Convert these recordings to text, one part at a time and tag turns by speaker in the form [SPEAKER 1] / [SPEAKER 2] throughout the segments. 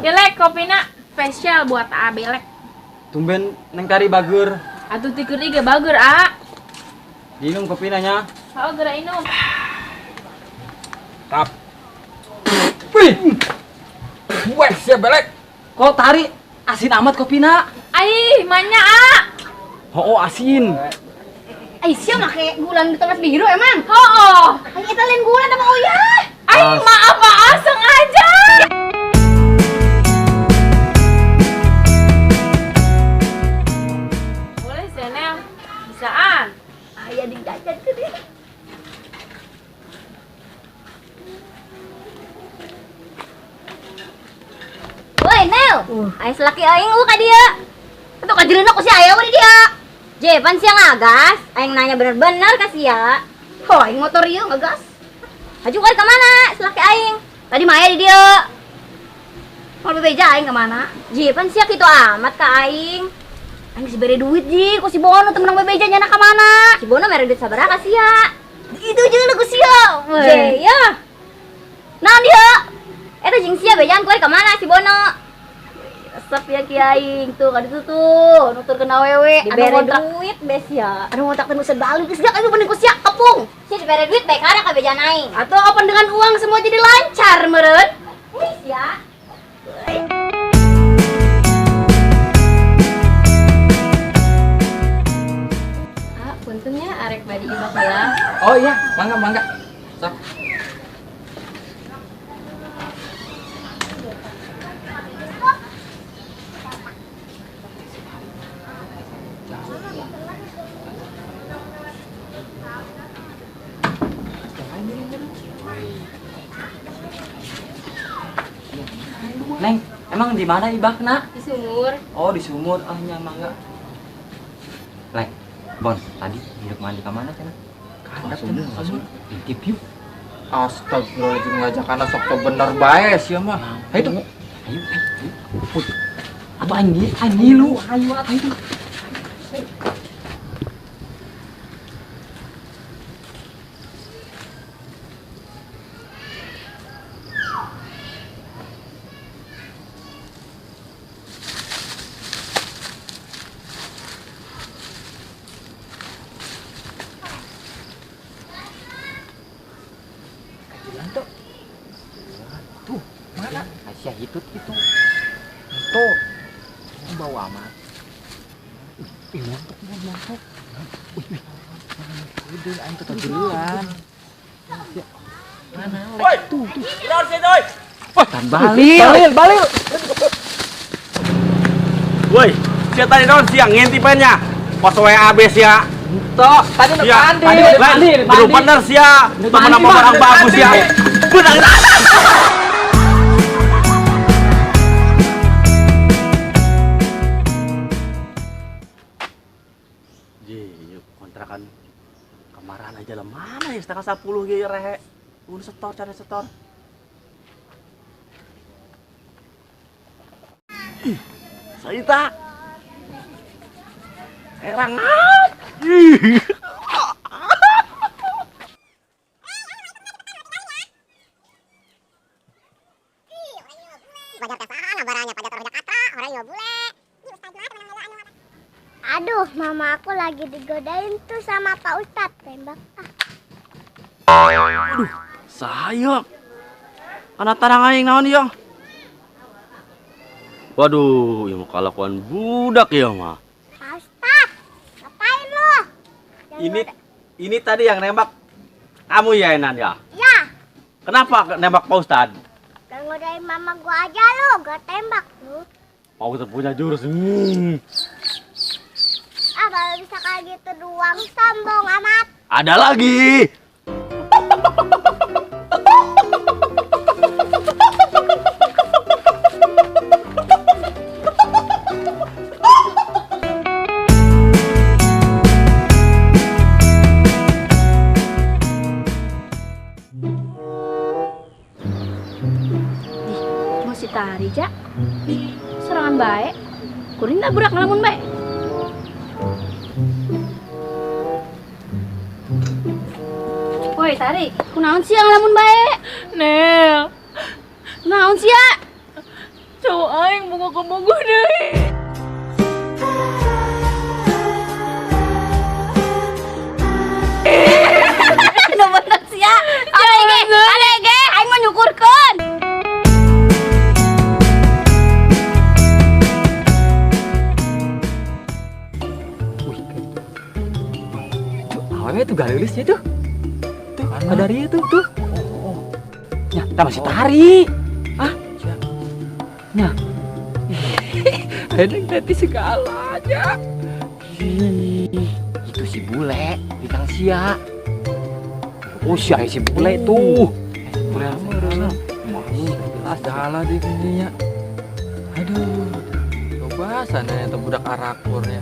[SPEAKER 1] Jelek kopina spesial buat Abelek.
[SPEAKER 2] Tumben neng tari bager.
[SPEAKER 1] Atuh tikur iga bager, A.
[SPEAKER 2] Minum kopinanya.
[SPEAKER 1] Sao geura inum.
[SPEAKER 2] Tap. Wih. Wes ya belek. Kok tari asin amat kopina?
[SPEAKER 1] Ai, manya, A.
[SPEAKER 2] Oh, asin.
[SPEAKER 3] Ay, siya make gula di tengah biru emang.
[SPEAKER 1] Hooh.
[SPEAKER 3] Ay, eta lain gula sama uyah.
[SPEAKER 1] Ai, maaf, A, sengaja. Boleh, Zenel. Bisaan.
[SPEAKER 3] Aya di jajan ke dia. Woi, Nel. Aya selaki aing ka dia. Itu kajireuna ku si aya we di dia. Jepan siang ngagas, aing nanya bener-bener ka sia. Ho, aing motor ieu ngagas. Haju kali ka mana? Selaki aing. Tadi maya di dia. Mau bebeja aing ka mana? Jepan sia kitu amat ka aing. Aing geus bere duit ji, ku si Bono teu menang bebeja nyana ka mana? Si Bono mere duit sabaraha ka sia? Itu jeung ku sia. Je, ya. Naon dia? Eta jeung sia bejaan ku ka mana si Bono? Resep ya Ki aing tuh ka ditu tuh, nuturkeun awewe
[SPEAKER 1] Dibere
[SPEAKER 3] duit bes ya. Anu ngontak teh nusen balik geus gak anu bening ku sia kepung. Sia dibere duit bae karek ka bejaan aing. Atuh open dengan uang semua jadi lancar meureun. Wis ya.
[SPEAKER 1] Puntennya arek badi ibak heula.
[SPEAKER 2] Oh iya, mangga. Sok. Neng, emang di mana ibakna?
[SPEAKER 1] Di sumur.
[SPEAKER 2] Oh, di sumur. Ah, nya mangga. Leng, Bon, tadi hidup mandi ke mana cenah? Ka sumur. Intip yuk.
[SPEAKER 4] Astagfirullahaladzim, ngajak anak sok teu bener bae sia mah.
[SPEAKER 2] Ayo tuh. Ayo. Atau anjing lu, ayo itu. Tuh, mana? Aisyah hitut itu. Tuh. Bawa amat. Montok. Udah aing tetep duluan. Mana? Woi, tuh. Keluar sih, doi. Tan balil.
[SPEAKER 5] Woi, sia tadi naon siang ngentipennya. Pas WA bes ya.
[SPEAKER 2] Tuh, tadi udah mandi.
[SPEAKER 5] Bener bener sia. Temen sama barang bagus ya. Bener. Kontrakan kemaran aja lah mana ya setengah 10 gitu rehe. Udah cari setor. Ih, Saita. Erangat. Ih.
[SPEAKER 6] Aduh, mama aku lagi digodain tuh sama Pak Ustadz. Tembak.
[SPEAKER 5] Aduh, sayap. Anak tarang aing naon ya? Waduh, ya mau kelakuan budak ya mah.
[SPEAKER 6] Pak Ustadz, ngapain lo?
[SPEAKER 5] Ini tadi yang nembak kamu ya Enan ya?
[SPEAKER 6] Ya,
[SPEAKER 5] Kenapa nembak Pak Ustad?
[SPEAKER 6] gak ngodain mama gua aja lo, gak tembak lo.
[SPEAKER 5] Pak Ustad punya jurus.
[SPEAKER 6] Ah, baru bisa kayak gitu doang, sombong amat.
[SPEAKER 5] Ada lagi.
[SPEAKER 1] Mau si tari, Jak. Serangan baik. Kuring tak burak ngelamun baik. Woi, Tari, kunaon sih yang ngelamun baik? Nel. Naon sih ya? Cowok aing boga deui.
[SPEAKER 3] Nu bener sia. Ade ge, aing mah nyukurkeun.
[SPEAKER 2] Awalnya tuh galis ya tuh. Tuh, ada dia tuh. Ya, kita masih tari. Ah, ya. Ada nanti segala aja. Itu si bule, bintang sia. Oh, si bule tuh. Bule mana?
[SPEAKER 4] Jelas jalan di sininya. Aduh. Coba sana yang budak arakurnya.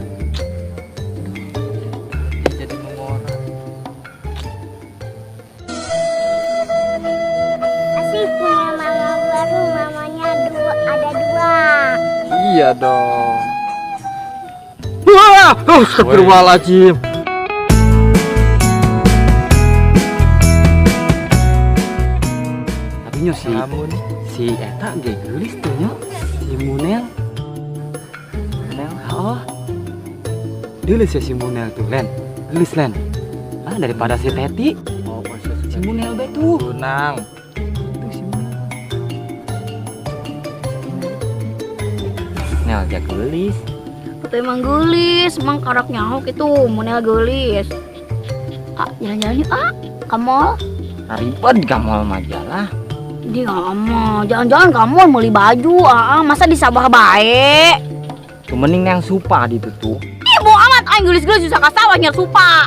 [SPEAKER 4] Jadi mengorak.
[SPEAKER 6] Asik punya mama baru, mamanya ada dua.
[SPEAKER 4] Iya dong. Wah, astagfirullahaladzim.
[SPEAKER 2] Tapi nyo si eta ge geulis tuh nyo. Si Munel. Oh. Geulis ya si Munel tuh, Len. Geulis, Len. Ah, daripada si Teti.
[SPEAKER 4] Oh,
[SPEAKER 2] Si Munel be tuh.
[SPEAKER 4] Tunang.
[SPEAKER 2] Tuh si Munel. Nel dia geulis.
[SPEAKER 1] Itu emang gelis, emang karak nyahok itu, Munel gelis. Ah, jalan-jalan yuk, ke mall.
[SPEAKER 2] Ribet ke mall majalah.
[SPEAKER 1] Dia nggak mau, jalan-jalan ke mall beli baju, masa di Sabah baik.
[SPEAKER 2] Tuh mending yang supa di tuh.
[SPEAKER 1] Ih, bohong amat, aing gelis-gelis susah kasawah nyar supa.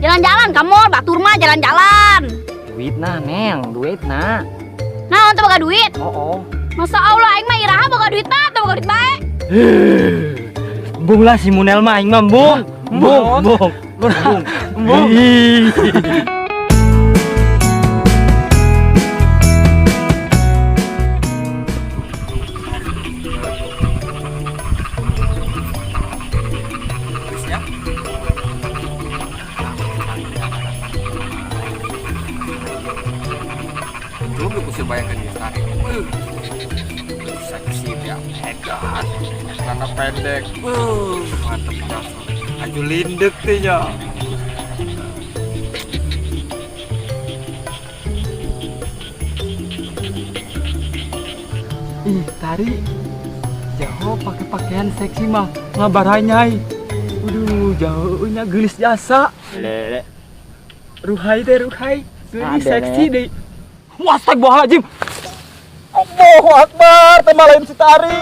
[SPEAKER 1] Jalan-jalan ke mall, batur mah jalan-jalan.
[SPEAKER 2] Duit nah, Neng, duit nah.
[SPEAKER 1] Nah, untuk boga duit.
[SPEAKER 2] Oh.
[SPEAKER 1] Masa Allah, aing mah iraha boga duit nah, atau boga duit baik.
[SPEAKER 2] Bung lah si Munel mah aing mah bung.
[SPEAKER 4] Belum lu kusir bayangkan dia tarik. Seksi dia hebat. Celana pendek. Mantep dah. Aju lindek tuh ya.
[SPEAKER 5] Ih, tari. Jauh pakai pakaian seksi mah ngabaranyai. Waduh, jauhnya gelis jasa.
[SPEAKER 2] Lele.
[SPEAKER 5] Ruhai teh ruhai. Gelis
[SPEAKER 2] Ada,
[SPEAKER 5] seksi
[SPEAKER 2] Le.
[SPEAKER 5] deh. Astagfirullahaladzim. Allahu Akbar, teh malain si tari.